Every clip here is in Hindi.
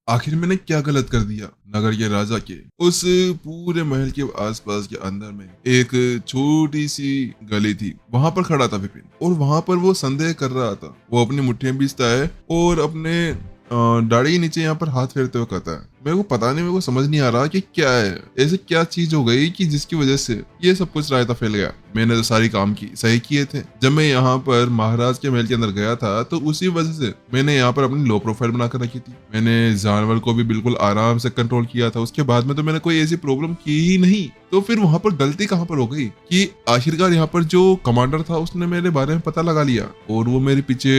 आखिर मैंने क्या गलत कर दिया? नगर के राजा के उस पूरे महल के आसपास के अंदर में एक छोटी सी गली थी। वहां पर खड़ा था विपिन और वहां पर वो संदेह कर रहा था। वो अपनी मुट्ठियां बीचता है और अपने दाढ़ी के नीचे यहाँ पर हाथ फेरते हुए कहता है, मेरे को पता नहीं, मेरे को समझ नहीं आ रहा कि क्या है, ऐसे क्या चीज हो गई कि जिसकी वजह से ये सब कुछ रायता फैल गया। मैंने तो सारी काम की सही किए थे। जब मैं यहाँ पर महाराज के महल के अंदर गया था तो उसी वजह से मैंने यहाँ पर अपनी लो प्रोफाइल बनाकर रखी थी। मैंने जानवर को भी बिल्कुल आराम से कंट्रोल किया था। उसके बाद में तो मैंने कोई ऐसी प्रॉब्लम की ही नहीं। तो फिर वहां पर गलती कहाँ पर हो गई कि आखिरकार यहाँ पर जो कमांडर था उसने मेरे बारे में पता लगा लिया और वो मेरे पीछे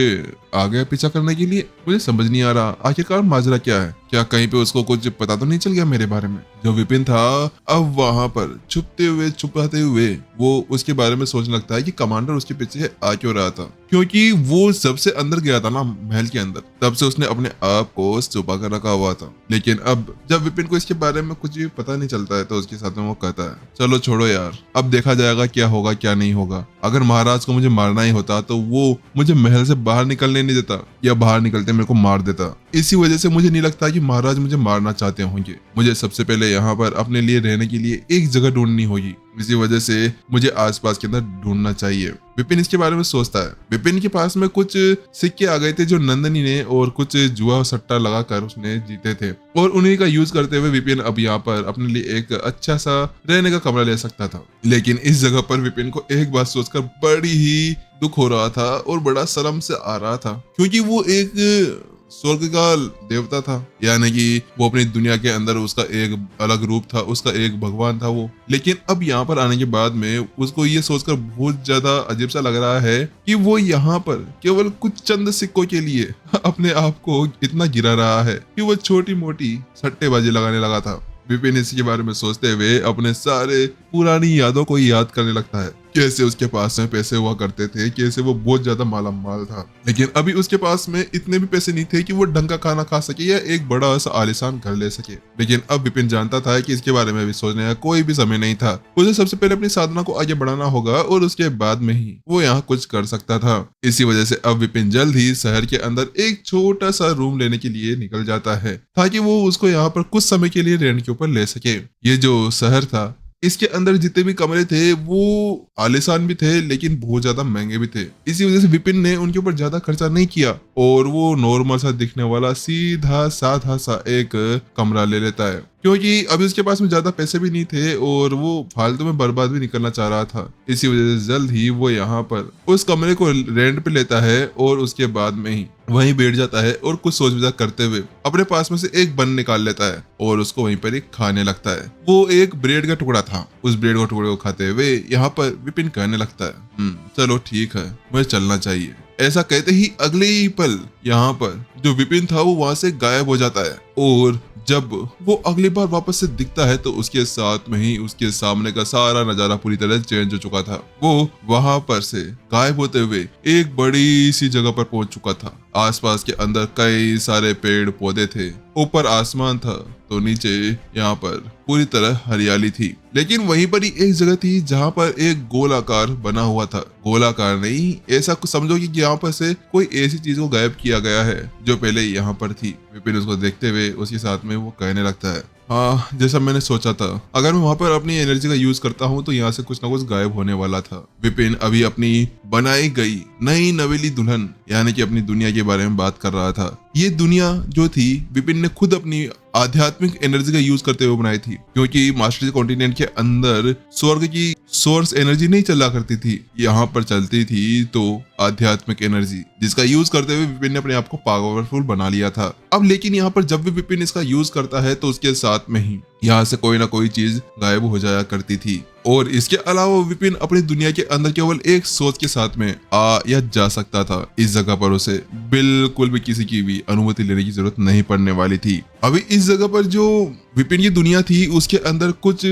आ गया पीछा करने के लिए। मुझे समझ नहीं आ रहा आखिरकार माजरा क्या है। क्या कहीं पे उसको कुछ पता तो नहीं चल गया मेरे बारे में? जो विपिन था अब वहां पर छुपते हुए छुपाते हुए वो उसके बारे में सोचने लगता है कि कमांडर उसके पीछे आ क्यों रहा था, क्योंकि वो सबसे अंदर गया था ना महल के अंदर, तब से उसने अपने आप को छुपा कर रखा हुआ था। लेकिन अब जब विपिन को इसके बारे में कुछ भी पता नहीं चलता है तो उसके साथ में वो कहता है, चलो छोड़ो यार, अब देखा जाएगा क्या होगा क्या नहीं होगा। अगर महाराज को मुझे मारना ही होता तो वो मुझे महल से बाहर निकलने नहीं देता, या बाहर निकलते मेरे को मार देता। इसी वजह से मुझे नहीं लगता कि महाराज मुझे मारना चाहते होंगे। मुझे सबसे पहले यहाँ पर अपने लिए रहने के लिए एक जगह ढूंढनी होगी। इसी वजह से मुझे आसपास के अंदर ढूंढना चाहिए। विपिन इसके बारे में सोचता है। विपिन के पास में कुछ सिक्के आ गए थे जो नंदनी ने और कुछ जुआ सट्टा लगाकर उसने जीते थे, और उन्हीं का यूज करते हुए विपिन अब यहाँ पर अपने लिए एक अच्छा सा रहने का कमरा ले सकता था। लेकिन इस जगह पर विपिन को एक बात सोचकर बड़ी ही दुख हो रहा था और बड़ा शर्म से आ रहा था, क्योंकि वो एक स्वर्ग का देवता था, यानी कि वो अपनी दुनिया के अंदर उसका एक अलग रूप था, उसका एक भगवान था वो। लेकिन अब यहाँ पर आने के बाद में उसको ये सोचकर बहुत ज्यादा अजीब सा लग रहा है कि वो यहाँ पर केवल कुछ चंद सिक्कों के लिए अपने आप को इतना गिरा रहा है कि वो छोटी मोटी सट्टेबाजी लगाने लगा था। विपिन इसके बारे में सोचते हुए अपने सारे पुरानी यादों को याद करने लगता है, कैसे उसके पास में पैसे हुआ करते थे, कैसे वो बहुत ज्यादा माला माल था। लेकिन अभी उसके पास में इतने भी पैसे नहीं थे कि वो ढंग का खाना खा सके या एक बड़ा सा आलीशान घर ले सके। लेकिन अब विपिन जानता था कि इसके बारे में भी सोचने का कोई भी समय नहीं था। उसे सबसे पहले अपनी साधना को आगे बढ़ाना होगा और उसके बाद में ही वो यहाँ कुछ कर सकता था। इसी वजह से अब विपिन जल्द ही शहर के अंदर एक छोटा सा रूम लेने के लिए निकल जाता है, ताकि वो उसको यहाँ पर कुछ समय के लिए रेंट के ऊपर ले सके। ये जो शहर था इसके अंदर जितने भी कमरे थे वो आलीशान भी थे लेकिन बहुत ज्यादा महंगे भी थे। इसी वजह से विपिन ने उनके ऊपर ज्यादा खर्चा नहीं किया और वो नॉर्मल सा दिखने वाला सीधा साधा सा एक कमरा ले लेता है, क्योंकि अभी उसके पास में ज्यादा पैसे भी नहीं थे और वो फालतू में बर्बाद भी नहीं करना चाह रहा था। इसी वजह से जल्द ही वो यहाँ पर उस कमरे को रेंट पे लेता है और उसके बाद में ही वहीं बैठ जाता है और कुछ सोच विचार करते हुए अपने पास में से एक बन निकाल लेता है और उसको वहीं पर ही खाने लगता है। वो एक ब्रेड का टुकड़ा था। उस ब्रेड के टुकड़े को खाते हुए यहाँ पर विपिन कहने लगता है, चलो ठीक है, मुझे चलना चाहिए। ऐसा कहते ही अगले ही पल यहाँ पर जो विपिन था वो वहां से गायब हो जाता है, और जब वो अगली बार वापस से दिखता है तो उसके साथ में ही उसके सामने का सारा नजारा पूरी तरह चेंज हो चुका था। वो वहां पर से गायब होते हुए एक बड़ी सी जगह पर पहुंच चुका था। आसपास के अंदर कई सारे पेड़ पौधे थे, ऊपर आसमान था तो नीचे यहाँ पर पूरी तरह हरियाली थी। लेकिन वहीं पर ही एक जगह थी जहाँ पर एक गोलाकार बना हुआ था। गोलाकार नहीं, ऐसा कुछ समझो कि यहाँ पर से कोई ऐसी चीज को गायब किया गया है जो पहले यहाँ पर थी। विपिन उसको देखते हुए उसके साथ में वो कहने लगता है, हाँ, जैसा मैंने सोचा था, अगर मैं वहां पर अपनी एनर्जी का यूज करता हूँ तो यहाँ से कुछ ना कुछ गायब होने वाला था। विपिन अभी अपनी बनाई गई नई नवेली दुल्हन यानी कि अपनी दुनिया के बारे में बात कर रहा था। ये दुनिया जो थी विपिन ने खुद अपनी आध्यात्मिक एनर्जी का यूज करते हुए बनाई थी, क्योंकि मास्टर कॉन्टिनेंट के अंदर स्वर्ग की सोर्स एनर्जी नहीं चला करती थी, यहाँ पर चलती थी तो आध्यात्मिक एनर्जी, जिसका यूज करते हुए विपिन ने अपने आप को पावरफुल बना लिया था। अब लेकिन यहाँ पर जब भी विपिन इसका यूज करता है तो उसके साथ में ही यहाँ से कोई ना कोई चीज गायब हो जाया करती थी। और इसके अलावा विपिन अपनी दुनिया के अंदर केवल एक सोच के साथ में आ या जा सकता था। इस जगह पर उसे बिल्कुल भी किसी की भी अनुमति लेने की जरूरत नहीं पड़ने वाली थी। अभी इस जगह पर जो विपिन की दुनिया थी उसके अंदर कुछ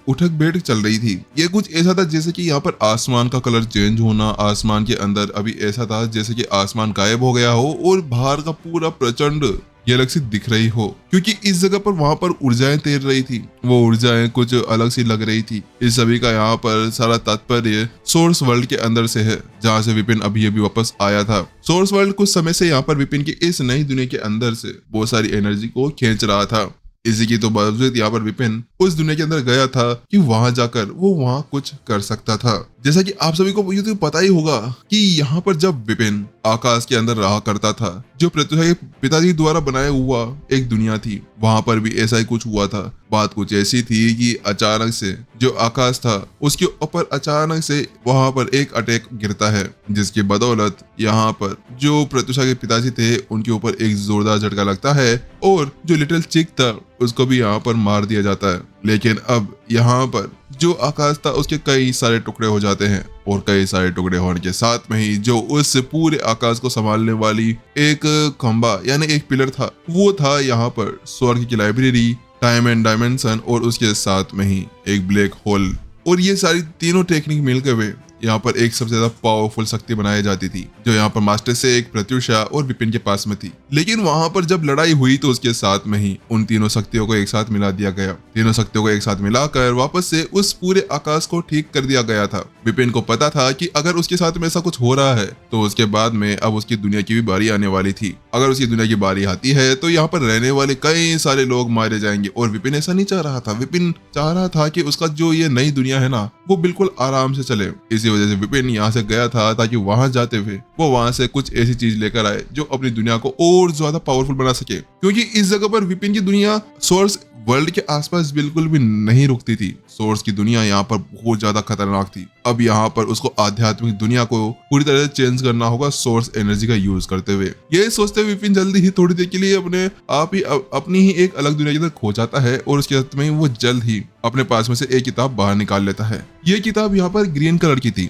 उठक बैठक चल रही थी। ये कुछ ऐसा था जैसे कि यहाँ पर आसमान का कलर चेंज होना। आसमान के अंदर अभी ऐसा था जैसे कि आसमान गायब हो गया हो और बाहर का पूरा प्रचंड ये अलग सी दिख रही हो, क्योंकि इस जगह पर वहां पर ऊर्जाएं तैर रही थी। वो ऊर्जाएं कुछ अलग सी लग रही थी। इस सभी का यहाँ पर सारा तात्पर्य सोर्स वर्ल्ड के अंदर से है, जहाँ से विपिन अभी अभी वापस आया था। सोर्स वर्ल्ड कुछ समय से यहाँ पर विपिन की इस नई दुनिया के अंदर से बहुत सारी एनर्जी को खींच रहा था। इसी की तो बावजूद यहाँ पर विपिन उस दुनिया के अंदर गया था कि वहां जाकर वो वहां कुछ कर सकता था। जैसा कि आप सभी को ये तो पता ही होगा कि यहाँ पर जब विपिन आकाश के अंदर रहा करता था, जो प्रत्युषा के पिताजी द्वारा बनाया हुआ एक दुनिया थी, वहां पर भी ऐसा ही कुछ हुआ था। बात कुछ ऐसी थी कि अचानक से जो आकाश था उसके ऊपर अचानक से वहां पर एक अटैक गिरता है, जिसकी बदौलत यहाँ पर जो प्रत्युषा के पिताजी थे उनके ऊपर एक जोरदार झटका लगता है और जो लिटिल चिक था उसको भी यहाँ पर मार दिया जाता है। लेकिन अब यहाँ पर जो आकाश था उसके कई सारे टुकड़े हो जाते हैं और कई सारे टुकड़े होने के साथ में ही जो उस पूरे आकाश को संभालने वाली एक खंबा यानी एक पिलर था, वो था यहाँ पर स्वर्ग की लाइब्रेरी, टाइम एंड डायमेंशन और उसके साथ में ही एक ब्लैक होल। और ये सारी तीनों टेक्निक मिलकर हुए यहाँ पर एक सबसे ज्यादा पावरफुल शक्ति बनाई जाती थी, जो यहाँ पर मास्टर से एक प्रत्युषा और विपिन के पास में थी। लेकिन वहां पर जब लड़ाई हुई तो उसके साथ में ही उन तीनों शक्तियों को एक साथ मिला दिया गया। तीनों शक्तियों को एक साथ मिलाकर वापस से उस पूरे आकाश को ठीक कर दिया गया था। विपिन को पता था कि अगर उसके साथ में ऐसा कुछ हो रहा है तो उसके बाद में अब उसकी दुनिया की भी बारी आने वाली थी। अगर उसकी दुनिया की बारी आती है तो यहाँ पर रहने वाले कई सारे लोग मारे जाएंगे और विपिन ऐसा नहीं चाह रहा था। विपिन चाह रहा था कि उसका जो ये नई दुनिया है ना वो बिल्कुल आराम से चले। इसी वजह से विपिन यहाँ से गया था ताकि वहां जाते हुए वो वहां से कुछ ऐसी चीज लेकर आए जो अपनी दुनिया को और ज्यादा पावरफुल बना सके, क्योंकि इस जगह पर विपिन की दुनिया सोर्स वर्ल्ड के आसपास बिल्कुल भी नहीं रुकती थी। सोर्स की दुनिया यहाँ पर बहुत ज्यादा खतरनाक थी। अब यहाँ पर उसको आध्यात्मिक दुनिया को पूरी तरह से चेंज करना होगा सोर्स एनर्जी का यूज करते हुए। ये सोचते हुए विपिन जल्दी ही थोड़ी देर के लिए अपने आप ही अपनी ही एक अलग दुनिया के अंदर खो जाता है और उसके साथ में वो जल्द ही अपने पास में से एक किताब बाहर निकाल लेता है। ये किताब यहाँ पर ग्रीन कलर की थी।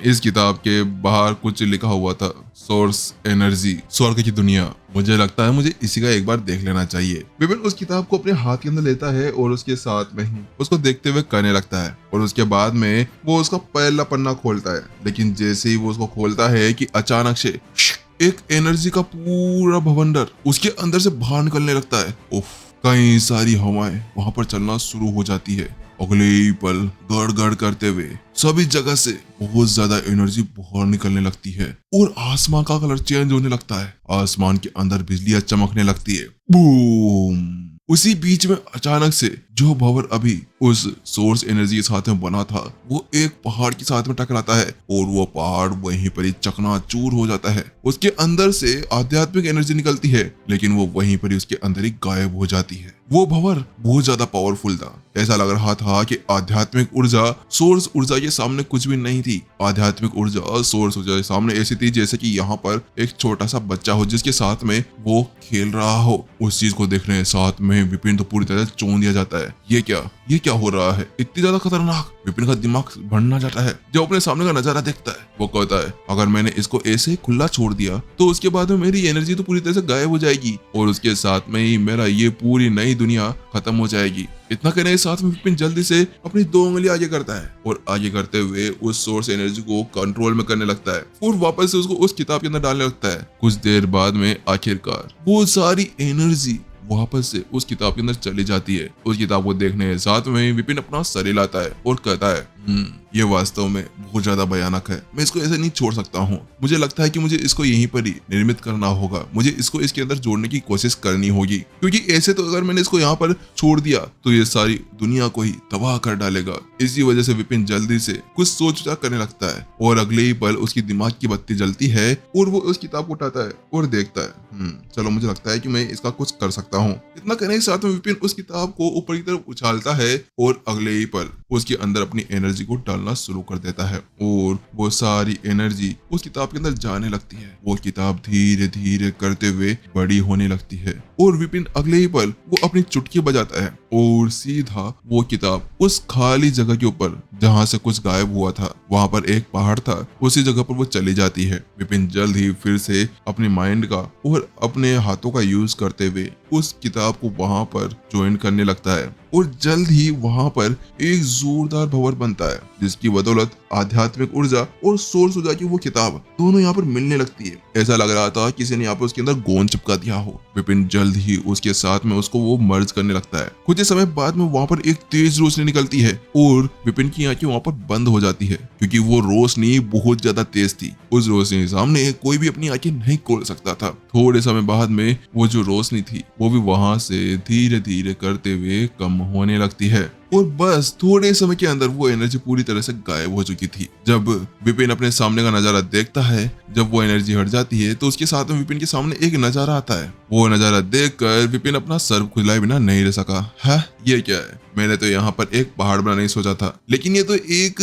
इस किताब के बाहर कुछ लिखा हुआ था, सोर्स एनर्जी, स्वर्ग की दुनिया। मुझे लगता है मुझे इसी का एक बार देख लेना चाहिए। विपिन उस किताब को अपने हाथ के अंदर लेता है और उसके साथ में ही उसको देखते हुए कहने लगता है और उसके बाद में वो उसका पहला पन्ना खोलता है। लेकिन जैसे ही वो उसको खोलता है कि अचानक से एक एनर्जी का पूरा भवंडर उसके अंदर से बाहर निकलने लगता है। उफ, कई सारी हवाएं वहां पर चलना शुरू हो जाती है। अगले ही पल गड़ गड़ करते हुए सभी जगह से बहुत ज्यादा एनर्जी बाहर निकलने लगती है और आसमान का कलर चेंज होने लगता है। आसमान के अंदर बिजलियां चमकने लगती है। बूम! उसी बीच में अचानक से जो भंवर अभी उस सोर्स एनर्जी के साथ में बना था वो एक पहाड़ के साथ में टकराता है और वो पहाड़ वहीं पर ही चकनाचूर हो जाता है। उसके अंदर से आध्यात्मिक एनर्जी निकलती है लेकिन वो वहीं पर ही उसके अंदर ही गायब हो जाती है। वो भंवर बहुत ज्यादा पावरफुल था। ऐसा लग रहा था कि आध्यात्मिक ऊर्जा सोर्स ऊर्जा के सामने कुछ भी नहीं थी। आध्यात्मिक ऊर्जा सोर्स ऊर्जा के सामने ऐसी थी जैसे कि यहाँ पर एक छोटा सा बच्चा हो जिसके साथ में वो खेल रहा हो। उस चीज को देखने साथ में विपिन तो पूरी तरह चौंक दिया जाता है। ये क्या हो रहा है? इतनी ज्यादा खतरनाक। विपिन का दिमाग बढ़ना जाता है जब अपने सामने का नजारा देखता है। वो कहता है अगर मैंने इसको ऐसे ही खुला छोड़ दिया तो उसके बाद में मेरी एनर्जी तो पूरी तरह से गायब हो जाएगी और उसके साथ में ही मेरा ये पूरी नई दुनिया खत्म हो जाएगी। इतना कहने के साथ में विपिन जल्दी से अपनी 2 उंगली आगे करता है और आगे करते हुए उस सोर्स एनर्जी को कंट्रोल में करने लगता है और वापस से उसको उस किताब के अंदर डालने लगता है। कुछ देर बाद में आखिरकार वो सारी एनर्जी वापस से उस किताब के अंदर चली जाती है। उस किताब को देखने के साथ में विपिन अपना सर हिलाता है और कहता है ये वास्तव में बहुत ज्यादा भयानक है। मैं इसको ऐसे नहीं छोड़ सकता हूँ। मुझे लगता है कि मुझे इसको यहीं पर ही निर्मित करना होगा। मुझे इसको इसके अंदर जोड़ने की कोशिश करनी होगी, क्योंकि ऐसे तो अगर मैंने इसको यहाँ पर छोड़ दिया तो ये सारी दुनिया को ही तबाह कर डालेगा। इसी वजह से विपिन जल्दी से कुछ सोच विचार करने लगता है और अगले ही पल उसकी दिमाग की बत्ती जलती है और वो उस किताब को उठाता है और देखता है चलो मुझे लगता है कि मैं इसका कुछ कर सकता हूँ। इतना कहने के साथ में विपिन उस किताब को ऊपर की तरफ उछालता है और अगले ही पल उसके अंदर अपनी एनर्जी को डालना शुरू कर देता है और वो सारी एनर्जी उस किताब के अंदर जाने लगती है। वो किताब धीरे धीरे करते हुए बड़ी होने लगती है और विपिन अगले ही पल वो अपनी चुटकी बजाता है और सीधा वो किताब उस खाली जगह के ऊपर जहां से कुछ गायब हुआ था, वहां पर एक पहाड़ था, उसी जगह पर वो चली जाती है। विपिन जल्द ही फिर से अपने माइंड का और अपने हाथों का यूज करते हुए उस किताब को वहां पर ज्वाइन करने लगता है और जल्द ही वहां पर एक जोरदार भंवर बनता है जिसकी बदौलत आध्यात्मिक ऊर्जा और सोर्स ऊर्जा की वो किताब दोनों यहाँ पर मिलने लगती है। ऐसा लग रहा था किसी ने यहाँ पर उसके अंदर गोंद चिपका दिया हो। विपिन जल्द ही उसके साथ में उसको वो मर्ज करने लगता है। कुछ ही समय बाद में वहां पर एक तेज रोशनी निकलती है और विपिन की आंखें वहां पर बंद हो जाती है, क्योंकि वो रोशनी बहुत ज्यादा तेज थी। उस रोशनी के सामने कोई भी अपनी आंखें नहीं खोल सकता था। थोड़े समय बाद में वो जो रोशनी थी वो भी वहां से धीरे धीरे करते हुए कम होने लगती है और बस थोड़े समय के अंदर वो एनर्जी पूरी तरह से गायब हो चुकी थी। जब विपिन अपने सामने का नजारा देखता है, जब वो एनर्जी हट जाती है तो उसके साथ में विपिन के सामने एक नजारा आता है। वो नजारा देखकर विपिन अपना सर खुलाए बिना नहीं रह सका। है ये क्या है? मैंने तो यहाँ पर एक पहाड़ बनाने ही सोचा था, लेकिन ये तो एक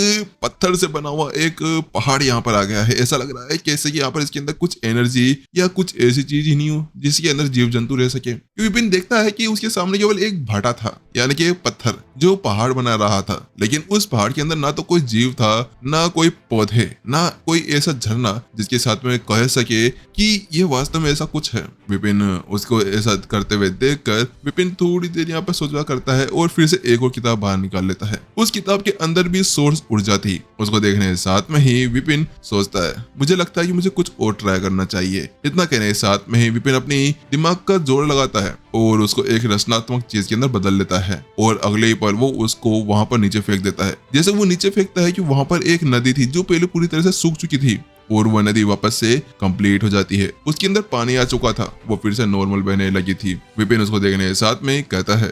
पत्थर से बना हुआ एक पहाड़ यहाँ पर आ गया है। ऐसा लग रहा है कैसे कि यहाँ पर इसके अंदर कुछ एनर्जी या कुछ ऐसी चीज ही नहीं हो जिसके अंदर जीव जंतु रह सके। विपिन देखता है कि उसके सामने केवल एक भाटा था, यानी कि एक पत्थर जो पहाड़ बना रहा था, लेकिन उस पहाड़ के अंदर ना तो कोई जीव था, ना कोई पौधे, ना कोई ऐसा झरना जिसके साथ में कह सके कि ये वास्तव में ऐसा कुछ है। विपिन उसको ऐसा करते हुए देखकर विपिन थोड़ी देर यहाँ पर सोचा करता है और फिर से एक और किताब बाहर निकाल लेता है। उस किताब के अंदर भी सोर्स ऊर्जा थी। उसको देखने के साथ में ही विपिन सोचता है, मुझे लगता है कि मुझे कुछ और ट्राई करना चाहिए। इतना कहने के साथ में ही विपिन अपनी दिमाग का जोर लगाता है और उसको एक रचनात्मक चीज के अंदर बदल लेता है और अगले ही पल वो उसको वहां पर नीचे फेंक देता है। जैसे वो नीचे फेंकता है कि वहां पर एक नदी थी जो पहले पूरी तरह से सूख चुकी थी और वह नदी वापस से कंप्लीट हो जाती है। उसके अंदर पानी आ चुका था, वो फिर से नॉर्मल बहने लगी थी। विपिन उसको देखने के साथ में कहता है,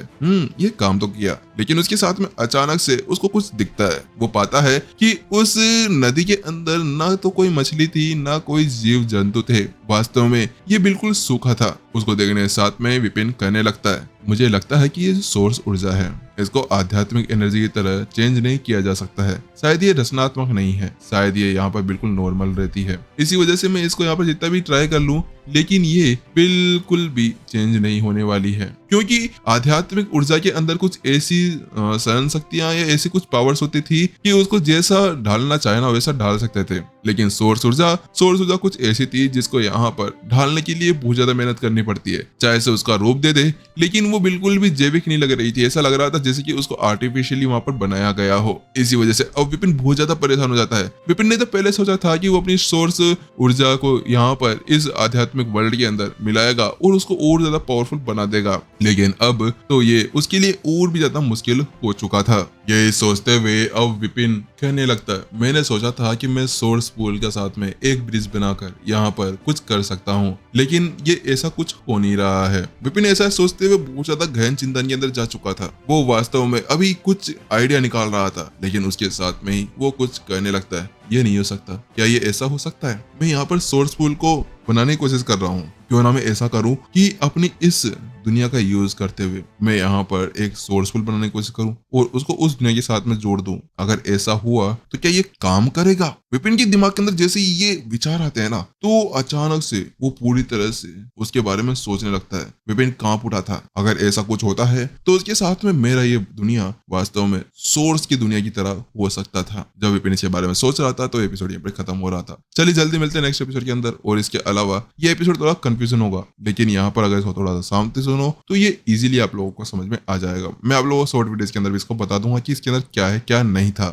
ये काम तो किया, लेकिन उसके साथ में अचानक से उसको कुछ दिखता है। वो पाता है कि उस नदी के अंदर ना तो कोई मछली थी, ना कोई जीव जंतु थे। वास्तव में ये बिल्कुल सूखा था। उसको देखने के साथ में विपिन कहने लगता है, मुझे लगता है कि ये सोर्स ऊर्जा है, इसको आध्यात्मिक एनर्जी की तरह चेंज नहीं किया जा सकता है। शायद ये रचनात्मक नहीं है, शायद ये यहाँ पर बिल्कुल नॉर्मल रहती है। इसी वजह से मैं इसको यहाँ पर जितना भी ट्राई कर लूं, लेकिन ये बिल्कुल भी चेंज नहीं होने वाली है, क्योंकि आध्यात्मिक ऊर्जा के अंदर कुछ ऐसी सहन शक्तियां या ऐसी कुछ पावर्स होती थी कि उसको जैसा ढालना चाहे ना वैसा ढाल सकते थे। लेकिन सोर्स ऊर्जा कुछ ऐसी थी जिसको यहाँ पर ढालने के लिए बहुत ज्यादा मेहनत करनी पड़ती है। चाहे से उसका रूप दे दे, लेकिन वो बिल्कुल भी जैविक नहीं लग रही थी। ऐसा लग रहा था जैसे कि उसको आर्टिफिशियली वहां पर बनाया गया हो। इसी वजह से अब विपिन बहुत ज्यादा परेशान हो जाता है। विपिन ने तो पहले सोचा था कि वो अपनी सोर्स ऊर्जा को यहाँ पर इस आध्यात्मिक वर्ल्ड के अंदर मिलाएगा और उसको और ज्यादा पावरफुल बना देगा, लेकिन अब तो ये उसके लिए और भी ज्यादा मुश्किल हो चुका था। यही सोचते हुए अब विपिन कहने लगता है, मैंने सोचा था कि मैं सोर्स पूल के साथ में एक ब्रिज बनाकर यहाँ पर कुछ कर सकता हूँ, लेकिन ये ऐसा कुछ हो नहीं रहा है। विपिन ऐसा सोचते हुए बहुत ज्यादा गहन चिंतन के अंदर जा चुका था। वो वास्तव में अभी कुछ आइडिया निकाल रहा था, लेकिन उसके साथ में ही वो कुछ कहने लगता है, ये नहीं हो सकता। क्या ये ऐसा हो सकता है? मैं यहाँ पर सोर्स पूल को बनाने की कोशिश कर रहा हूँ, क्यों ना मैं ऐसा करूँ कि अपनी इस दुनिया का यूज करते हुए मैं यहाँ पर एक सोर्स पूल बनाने की कोशिश करूँ और उसको उस दुनिया के साथ में जोड़ दूं। अगर ऐसा हुआ तो क्या ये काम करेगा? विपिन के दिमाग के अंदर जैसे ही ये विचार आते हैं ना, तो अचानक से वो पूरी तरह से उसके बारे में सोचने लगता है। विपिन कांप उठा था। अगर ऐसा कुछ होता है तो उसके साथ में मेरा ये दुनिया वास्तव में सोर्स की दुनिया की तरह हो सकता था। जब विपिन इसके बारे में सोच रहा था तो एपिसोड यहाँ पर खत्म हो रहा था। चलिए जल्दी मिलते हैं नेक्स्ट एपिसोड के अंदर। और इसके अलावा ये एपिसोड थोड़ा कंफ्यूजन होगा, लेकिन यहाँ पर अगर इसको थोड़ा सा शांति सुनो तो ये इजीली आप लोगों को समझ में आ जाएगा। मैं आप लोगों को शॉर्ट वीडियोस के अंदर भी इसको बता दूंगा कि इसके अंदर क्या है क्या नहीं था।